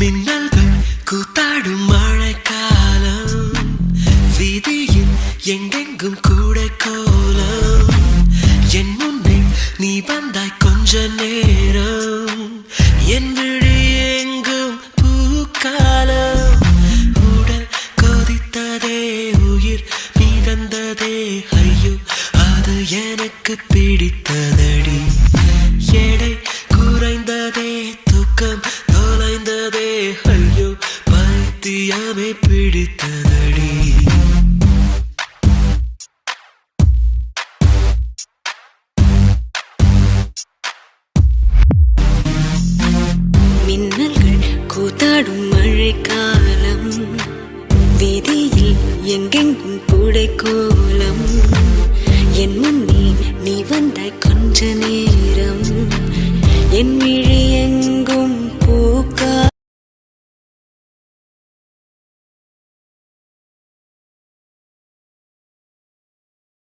மின்னல்கள் கூத்தாடும் மழைக்காலம், வீதியில் எங்கெங்கும் கூட கோலம். என் முன்னே நீ வந்தாய் கொஞ்ச நேரம், என் விழி எங்கும் பூக்காலம். உடல் கொதித்ததே, உயிர் மிதந்ததே, ஐயோ அது எனக்கு பிடித்ததடி. எடை குறைந்ததே, தூக்கம் தொலைந்ததே, ஐயோ பைத்தியமே பிடித்ததடி. மின்னல்கள் கூத்தாடும் மழைக்காலம்,